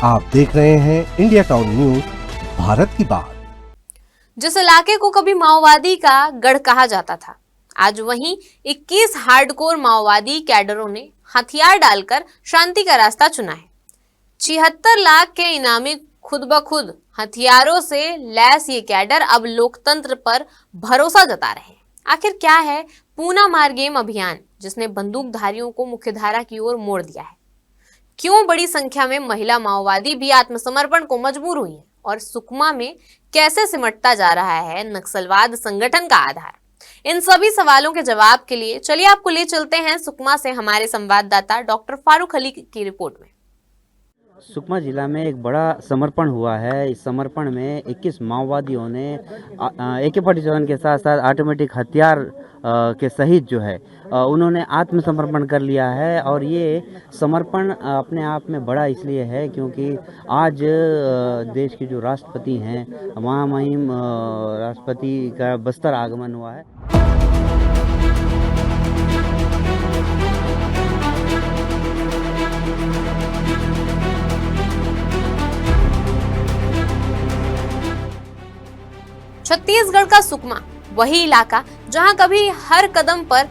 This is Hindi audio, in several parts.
आप देख रहे हैं इंडिया टाउन न्यूज, भारत की बात। जिस इलाके को कभी माओवादी का गढ़ कहा जाता था, आज वहीं 21 हार्डकोर माओवादी कैडरों ने हथियार डालकर शांति का रास्ता चुना है। 76 लाख के इनामी खुद ब खुद हथियारों से लैस ये कैडर अब लोकतंत्र पर भरोसा जता रहे हैं। आखिर क्या है पूना मार गेम अभियान, जिसने बंदूकधारियों को मुख्यधारा की ओर मोड़ दिया है? क्यों बड़ी संख्या में महिला माओवादी भी आत्मसमर्पण को मजबूर हुई हैं? और सुकमा में कैसे सिमटता जा रहा है नक्सलवाद संगठन का आधार? इन सभी सवालों के जवाब के लिए चलिए आपको ले चलते हैं सुकमा से हमारे संवाददाता डॉक्टर फारूक अली की रिपोर्ट में। सुकमा जिला में एक बड़ा समर्पण हुआ है। इस समर्पण में 21 माओवादियों ने AK-47 के साथ साथ ऑटोमेटिक हथियार के सहित जो है उन्होंने आत्मसमर्पण कर लिया है। और ये समर्पण अपने आप में बड़ा इसलिए है क्योंकि आज देश के जो राष्ट्रपति हैं, महामहिम राष्ट्रपति का बस्तर आगमन हुआ है। छत्तीसगढ़ का सुकमा वही इलाका जहां कभी हर कदम पर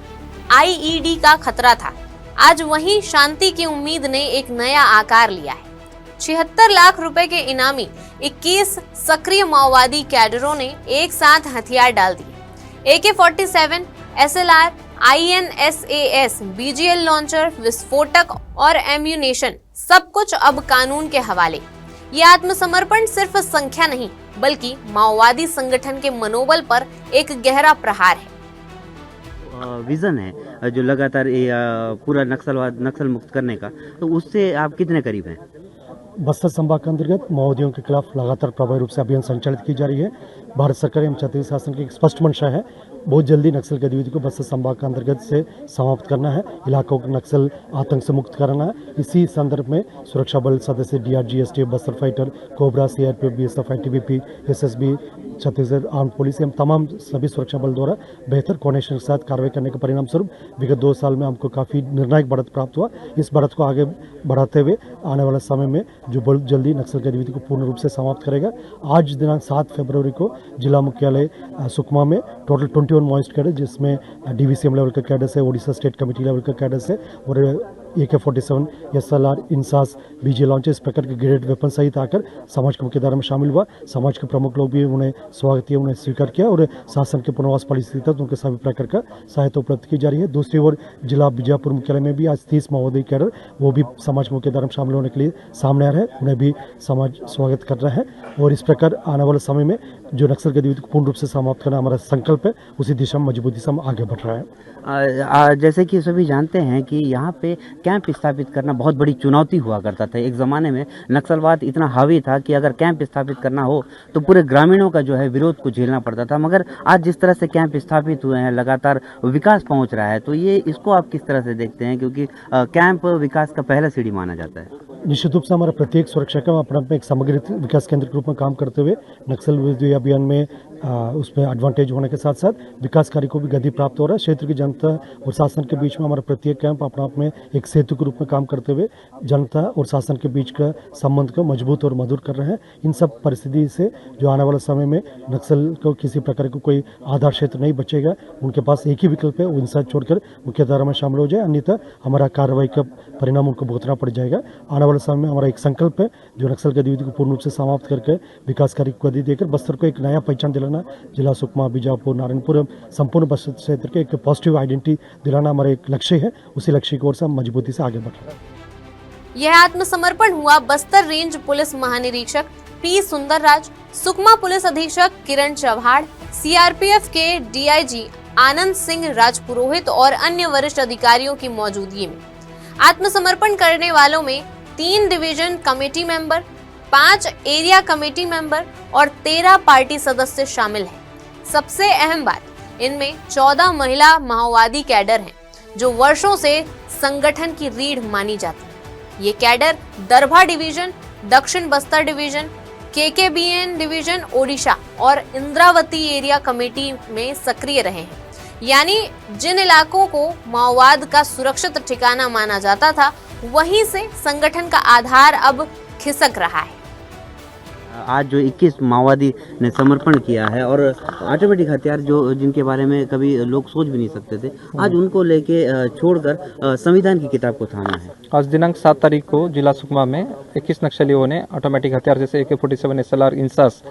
IED का खतरा था, आज वहीं शांति की उम्मीद ने एक नया आकार लिया है। 76 लाख रुपए के इनामी 21 सक्रिय माओवादी कैडरों ने एक साथ हथियार डाल दिए। AK-47, SLR, INSAS, BGL launcher, विस्फोटक और एम्यूनेशन, सब कुछ अब कानून के हवाले। ये आत्मसमर्पण सिर्फ संख्या नहीं, बल्कि माओवादी संगठन के मनोबल पर एक गहरा प्रहार है। विजन है जो लगातार पूरा नक्सल मुक्त करने का, तो उससे आप कितने करीब हैं? बस्तर संभाग के अंतर्गत माओवादियों के खिलाफ लगातार प्रभावी रूप से अभियान संचालित की जा रही है। भारत सरकार एवं छत्तीसगढ़ शासन की एक स्पष्ट मंशा है, बहुत जल्दी नक्सल गतिविधि को बस्तर संभाग के अंतर्गत से समाप्त करना है, इलाकों को नक्सल आतंक से मुक्त कराना है। इसी संदर्भ में सुरक्षा बल सदस्य DRG, STF, Bastar fighter, cobra, CRPF, BSF, ITBP, SSB, Chhattisgarh arm police एवं तमाम सभी सुरक्षा बल द्वारा बेहतर कोऑर्डिनेशन के साथ कार्रवाई करने के परिणाम स्वरूप विगत 2 साल में हमको काफ़ी निर्णायक बढ़त प्राप्त हुआ। इस बढ़त को आगे बढ़ाते हुए आने वाले समय में जो बहुत जल्दी नक्सल गतिविधि को पूर्ण रूप से समाप्त करेगा। आज दिनांक 7 फरवरी को जिला मुख्यालय सुकमा में टोटल 21 माओइस्ट कैडर, जिसमें DVCM लेवल का कैडर है, ओडिशा स्टेट कमेटी लेवल का कैडर है और AK-47, SLR, INSAS, BG launcher, इस प्रकार के ग्रेड वेपन सहित आकर समाज के मुख्य धारा में शामिल हुआ। समाज के प्रमुख लोग भी उन्हें स्वागत किया, उन्हें स्वीकार किया और शासन के पुनर्वास पॉलिसी तक उनके सभी प्रकार का सहायता उपलब्ध की जा रही है। दूसरी ओर जिला बीजापुर मुख्यालय में भी आज 30 माओवादी कैडर वो भी समाज के मुख्य धारा में शामिल होने के लिए सामने आ रहे हैं, उन्हें भी समाज स्वागत कर रहे हैं। और इस प्रकार आने वाले समय में जो नक्सल गतिविधि को पूर्ण रूप से समाप्त करना हमारा संकल्प है, उसी दिशा में मजबूती से हम आगे बढ़ रहे हैं। जैसे कि सभी जानते हैं कि यहाँ पे कैंप स्थापित करना बहुत बड़ी चुनौती हुआ करता था। एक ज़माने में नक्सलवाद इतना हावी था कि अगर कैंप स्थापित करना हो तो पूरे ग्रामीणों का जो है विरोध को झेलना पड़ता था। मगर आज जिस तरह से कैंप स्थापित हुए हैं, लगातार विकास पहुँच रहा है, तो ये इसको आप किस तरह से देखते हैं? क्योंकि कैंप विकास का पहला सीढ़ी माना जाता है। निश्चित रूप से हमारा प्रत्येक सुरक्षा का अपने में एक समग्र विकास केंद्र के रूप में काम करते हुए नक्सल विरोधी अभियान में उसमें एडवांटेज होने के साथ साथ विकास कार्य को भी गति प्राप्त हो रहा है। क्षेत्र की जनता और शासन के बीच में हमारा प्रत्येक कैंप अपने आप में एक सेतु के रूप में काम करते हुए जनता और शासन के बीच का संबंध को मजबूत और मधुर कर रहे हैं। इन सब परिस्थिति से जो आने वाले समय में नक्सल को किसी प्रकार का कोई आधार क्षेत्र नहीं बचेगा, उनके पास एक ही विकल्प है, वो इंसान छोड़कर मुख्य धारा में शामिल हो जाए, अन्यथा हमारा कार्रवाई का परिणाम उनको भुगतना पड़ जाएगा। आने वाले समय में हमारा एक संकल्प है जो नक्सल गतिविधि को पूर्ण रूप से समाप्त करके विकास कार्य को गति देकर बस्तर को एक नया पहचान दिलाना, जिला सुकमा, बीजापुर, नारायणपुर, संपूर्ण बस्तर क्षेत्र के एक पॉजिटिव आइडेंटिटी दिलाना हमारा एक लक्ष्य है। उसी लक्ष्य की ओर से हम मजबूती से आगे बढ़ रहे हैं। यह आत्मसमर्पण हुआ बस्तर रेंज पुलिस महानिरीक्षक P. सुंदरराज, सुकमा पुलिस अधीक्षक किरण चव्हाण, CRPF के DIG आनंद सिंह राजपुरोहित और अन्य वरिष्ठ अधिकारियों की मौजूदगी में। आत्मसमर्पण करने वालों में 3 division committee member, 5 area committee member और 13 पार्टी सदस्य शामिल हैं। सबसे अहम बात, इनमें 14 महिला माओवादी कैडर हैं, जो वर्षों से संगठन की रीढ़ मानी जाती है। ये कैडर दरभा डिवीजन, दक्षिण Bastar division, KKBN division Odisha और इंद्रावती एरिया कमेटी में सक्रिय रहे हैं। यानी जिन इलाकों को माओवाद का सुरक्षित ठिकाना माना जाता था, वहीं से संगठन का आधार अब खिसक रहा है। आज जो 21 माओवादी ने समर्पण किया है और ऑटोमेटिक हथियार जो जिनके बारे में कभी लोग सोच भी नहीं सकते थे, आज उनको लेके छोड़कर संविधान की किताब को थामा है। आज दिनांक 7 तारीख को जिला सुकमा में 21 नक्सलियों ने ऑटोमेटिक हथियार जैसे AK-47 SLR इंसास,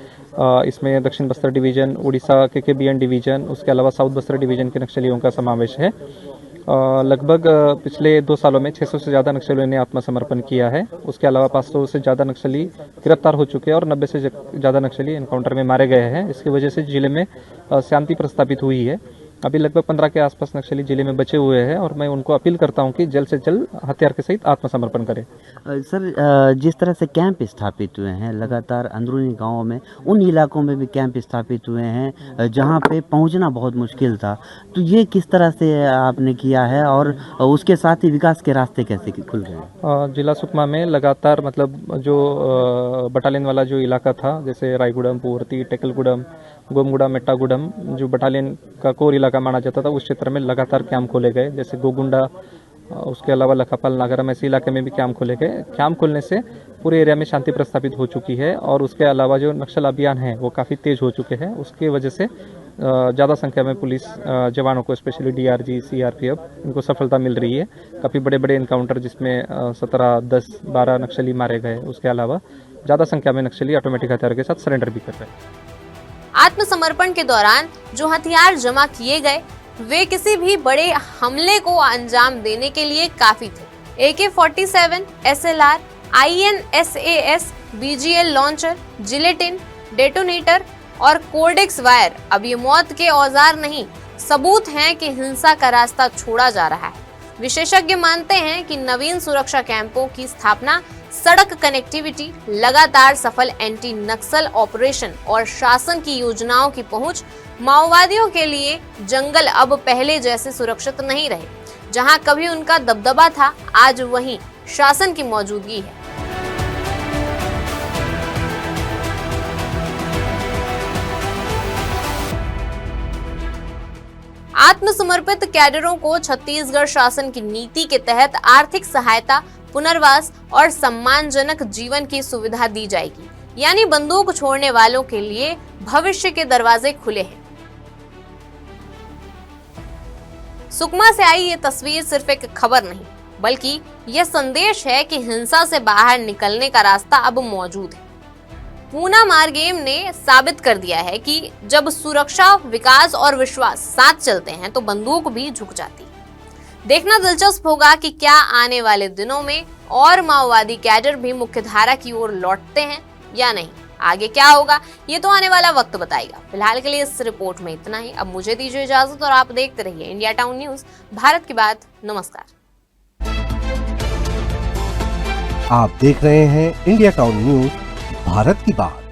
इसमें दक्षिण Bastar division, Orissa KKBN division, उसके अलावा साउथ बस्तर डिवीजन के नक्सलियों का समावेश है। लगभग पिछले 2 सालों में 600 से ज़्यादा नक्सलियों ने आत्मसमर्पण किया है। उसके अलावा 500 से ज़्यादा नक्सली गिरफ्तार हो चुके हैं और 90 से ज़्यादा नक्सली एनकाउंटर में मारे गए हैं। इसकी वजह से जिले में शांति प्रस्थापित हुई है। अभी लगभग 15 के आसपास नक्सली जिले में बचे हुए हैं और मैं उनको अपील करता हूं कि जल्द से जल्द हथियार के सहित आत्मसमर्पण करें। सर, जिस तरह से कैंप स्थापित हुए हैं लगातार अंदरूनी गांवों में, उन इलाकों में भी कैंप स्थापित हुए हैं जहां पे पहुंचना बहुत मुश्किल था, तो ये किस तरह से आपने किया है और उसके साथ ही विकास के रास्ते कैसे खुल रहे हैं? जिला सुकमा में लगातार मतलब जो बटालियन वाला जो इलाका था, जैसे रायगुड़म, पुवर्ती, टेकलगुड़म, गोमगुड़ा, मेट्टागुड़म, जो बटालियन का कोर इलाका माना जाता था, उस क्षेत्र में लगातार कैंप खोले गए। जैसे गोगुंडा, उसके अलावा लखापाल, नागरम, ऐसे इलाके में भी कैंप खोले गए। कैंप खोलने से पूरे एरिया में शांति प्रस्थापित हो चुकी है और उसके अलावा जो नक्सल अभियान है वो काफ़ी तेज हो चुके हैं। उसकी वजह से ज़्यादा संख्या में पुलिस जवानों को, स्पेशली DRG, CRPF, इनको सफलता मिल रही है। काफ़ी बड़े बड़े इनकाउंटर जिसमें 17, 10, 12 नक्सली मारे गए। उसके अलावा ज़्यादा संख्या में नक्सली ऑटोमेटिक हथियार के साथ सरेंडर भी कर रहे हैं। आत्मसमर्पण के दौरान जो हथियार जमा किए गए वे किसी भी बड़े हमले को अंजाम देने के लिए काफी थे। AK-47 SLR, INSAS, BGL launcher, gelatin, detonator और कोर्डेक्स वायर अब ये मौत के औजार नहीं, सबूत हैं कि हिंसा का रास्ता छोड़ा जा रहा है। विशेषज्ञ मानते हैं कि नवीन सुरक्षा कैंपों की स्थापना, सड़क कनेक्टिविटी, लगातार सफल एंटी नक्सल ऑपरेशन और शासन की योजनाओं की पहुंच माओवादियों के लिए जंगल अब पहले जैसे सुरक्षित नहीं रहे। जहां कभी उनका दबदबा था, आज वहीं शासन की मौजूदगी है। आत्मसमर्पित कैडरों को छत्तीसगढ़ शासन की नीति के तहत आर्थिक सहायता, पुनर्वास और सम्मानजनक जीवन की सुविधा दी जाएगी। यानी बंदूक छोड़ने वालों के लिए भविष्य के दरवाजे खुले हैं। सुकमा से आई ये तस्वीर सिर्फ एक खबर नहीं, बल्कि यह संदेश है कि हिंसा से बाहर निकलने का रास्ता अब मौजूद है। पूना मारगेम ने साबित कर दिया है कि जब सुरक्षा, विकास और विश्वास साथ चलते हैं तो बंदूक भी झुक जाती है। देखना दिलचस्प होगा कि क्या आने वाले दिनों में और माओवादी कैडर भी मुख्यधारा की ओर लौटते हैं या नहीं। आगे क्या होगा ये तो आने वाला वक्त बताएगा। फिलहाल के लिए इस रिपोर्ट में इतना ही। अब मुझे दीजिए इजाजत और आप देखते रहिए इंडिया टाउन न्यूज, भारत की बात। नमस्कार। आप देख रहे हैं इंडिया टाउन न्यूज, भारत की बात।